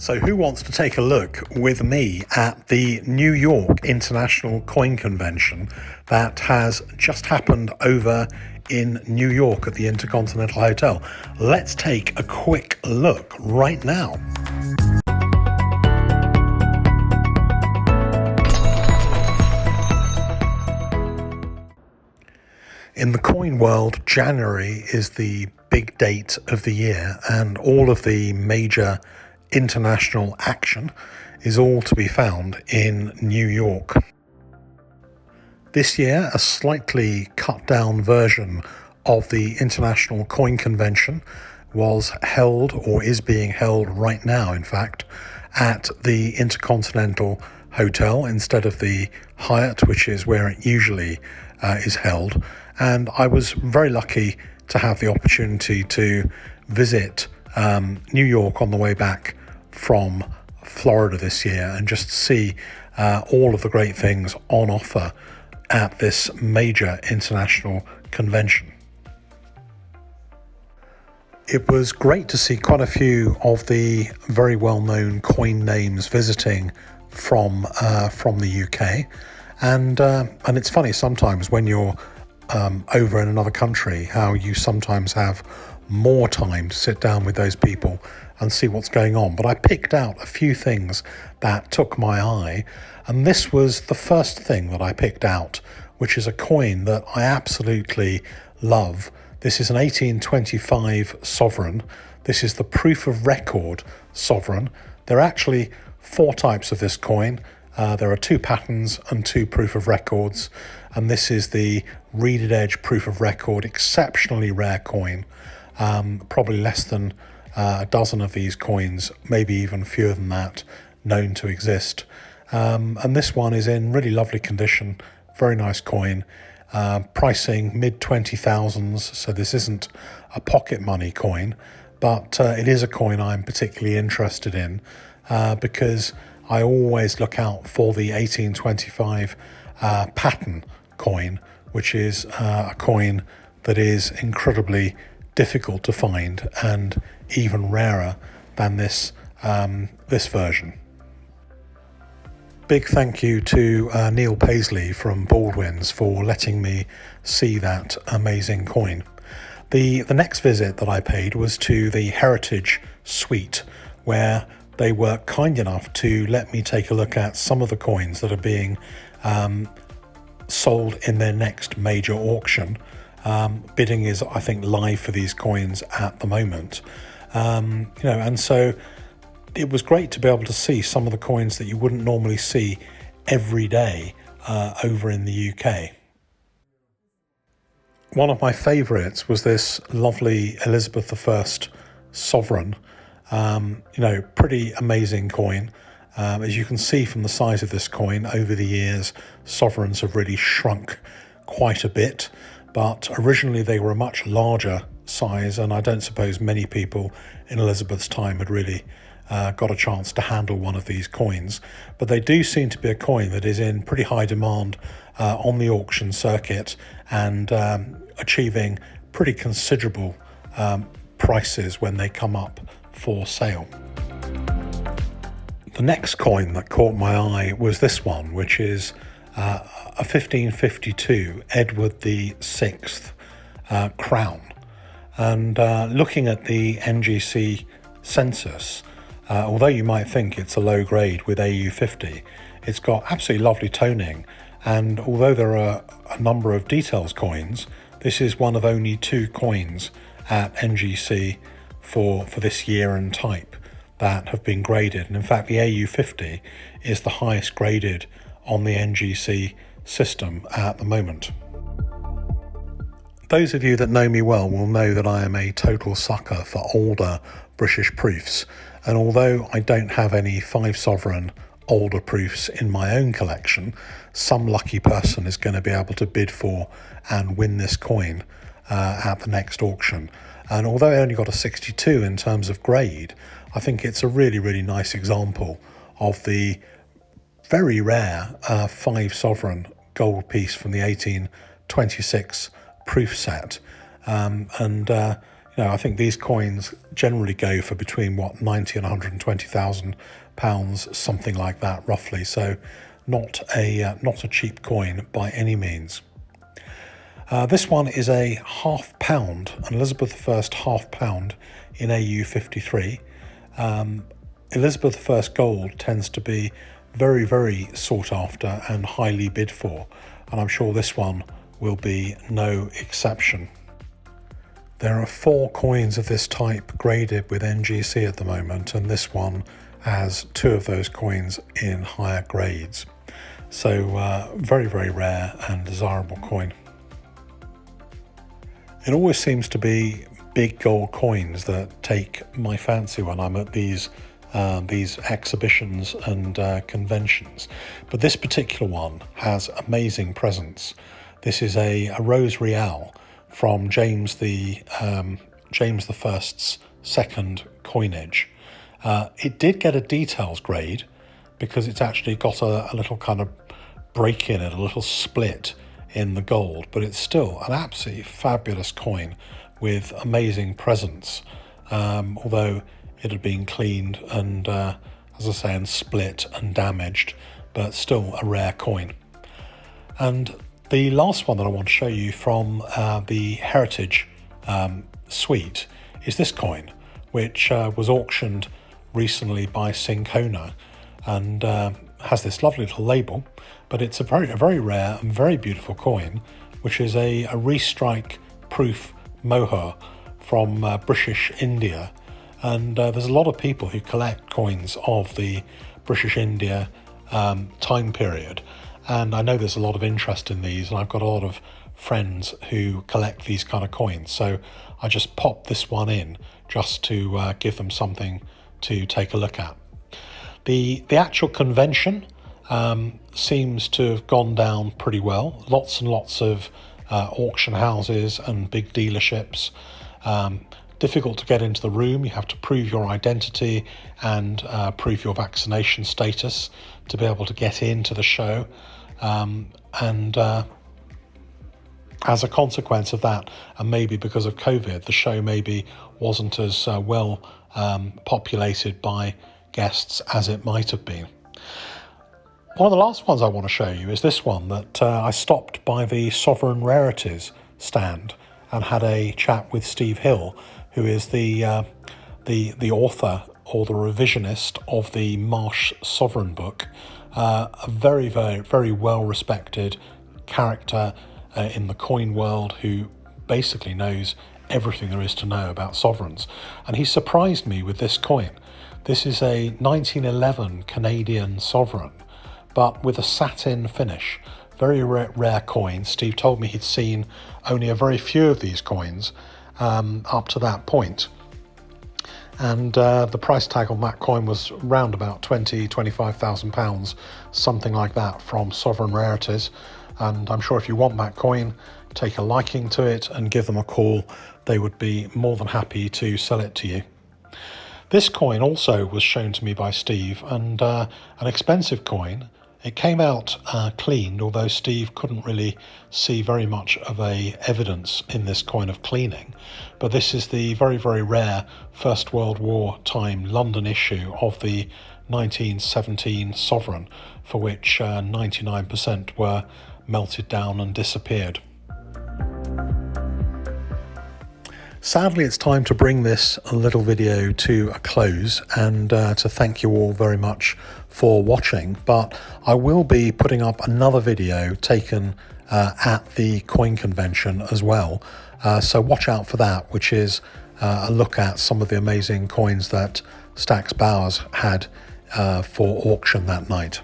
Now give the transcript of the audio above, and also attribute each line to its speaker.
Speaker 1: So who wants to take a look with me at the New York International Coin Convention that has just happened over in New York at the Intercontinental Hotel? Let's take a quick look right now. In the coin world, January is the big date of the year, and all of the major international action is all to be found in New York. This year, a slightly cut down version of the International Coin Convention was held, or is being held right now, in fact, at the Intercontinental Hotel instead of the Hyatt, which is where it usually is held. And I was very lucky to have the opportunity to visit New York on the way back from Florida this year and just see all of the great things on offer at this major international convention. It was great to see quite a few of the very well-known coin names visiting from the UK, and it's funny sometimes when you're over in another country how you sometimes have more time to sit down with those people and see what's going on. But I picked out a few things that took my eye, and this was the first thing that I picked out, which is a coin that I absolutely love. This is an 1825 sovereign. This is the proof of record sovereign. There are actually 4 types of this coin. There are 2 patterns and 2 proof of records, and this is the reeded edge proof of record, exceptionally rare coin. Probably less than a dozen of these coins, maybe even fewer than that, known to exist. And this one is in really lovely condition, very nice coin. Pricing mid-20,000s, so this isn't a pocket money coin, but it is a coin I'm particularly interested in because I always look out for the 1825 pattern coin, which is a coin that is incredibly difficult to find and even rarer than this version. Big thank you to Neil Paisley from Baldwins for letting me see that amazing coin. The next visit that I paid was to the Heritage Suite, where they were kind enough to let me take a look at some of the coins that are being sold in their next major auction. Bidding is, I think, live for these coins at the moment. And so it was great to be able to see some of the coins that you wouldn't normally see every day over in the UK. One of my favourites was this lovely Elizabeth I sovereign. Pretty amazing coin. As you can see from the size of this coin, over the years, sovereigns have really shrunk quite a bit, but originally they were a much larger size, and I don't suppose many people in Elizabeth's time had really got a chance to handle one of these coins. But they do seem to be a coin that is in pretty high demand on the auction circuit and achieving pretty considerable prices when they come up for sale. The next coin that caught my eye was this one, which is a 1552 Edward VI crown. And looking at the NGC census, although you might think it's a low grade with AU50, it's got absolutely lovely toning. And although there are a number of details coins, this is one of only 2 coins at NGC for this year and type that have been graded. And in fact, the AU50 is the highest graded on the NGC system at the moment. Those of you that know me well will know that I am a total sucker for older British proofs, and although I don't have any 5 sovereign older proofs in my own collection, some lucky person is going to be able to bid for and win this coin at the next auction. And although I only got a 62 in terms of grade, I think it's a really, really nice example of the very rare 5 sovereign gold piece from the 1826 proof set. I think these coins generally go for between what, 90 and 120,000 pounds, something like that, roughly. So not a cheap coin by any means. This one is a £0.5, an Elizabeth I £0.5 in AU53. Elizabeth I gold tends to be very, very sought after and highly bid for, and I'm sure this one will be no exception. There are 4 coins of this type graded with NGC at the moment, and this one has 2 of those coins in higher grades. So very, very rare and desirable coin. It always seems to be big gold coins that take my fancy when I'm at these exhibitions and conventions. But this particular one has amazing presence. This is a Rose Real from James I's second coinage. It did get a details grade because it's actually got a little kind of break in it, a little split in the gold, but it's still an absolutely fabulous coin with amazing presence, although it had been cleaned and, as I say, and split and damaged, but still a rare coin. And the last one that I want to show you from the Heritage suite is this coin, which was auctioned recently by Syncona, and has this lovely little label, but it's a very rare and very beautiful coin, which is a restrike proof moher from British India. And there's a lot of people who collect coins of the British India time period, and I know there's a lot of interest in these, and I've got a lot of friends who collect these kind of coins, so I just popped this one in just to give them something to take a look at. The actual convention seems to have gone down pretty well. Lots and lots of auction houses and big dealerships. Difficult to get into the room. You have to prove your identity and prove your vaccination status to be able to get into the show. And as a consequence of that, and maybe because of COVID, the show maybe wasn't as well populated by guests as it might have been. One of the last ones I want to show you is this one that I stopped by the Sovereign Rarities stand and had a chat with Steve Hill, who is the author or the revisionist of the Marsh Sovereign book. A very, very, very well respected character in the coin world who basically knows everything there is to know about sovereigns. And he surprised me with this coin. This is a 1911 Canadian sovereign, but with a satin finish. Very rare coin. Steve told me he'd seen only a very few of these coins up to that point. And the price tag on that coin was around about £25,000, something like that, from Sovereign Rarities. And I'm sure if you want that coin, take a liking to it and give them a call. They would be more than happy to sell it to you. This coin also was shown to me by Steve, and an expensive coin. It came out cleaned, although Steve couldn't really see very much of a evidence in this coin of cleaning. But this is the very, very rare First World War time London issue of the 1917 Sovereign, for which 99% were melted down and disappeared. Sadly, it's time to bring this little video to a close and to thank you all very much for watching. But I will be putting up another video taken at the Coin Convention as well. So watch out for that, which is a look at some of the amazing coins that Stack's Bowers had for auction that night.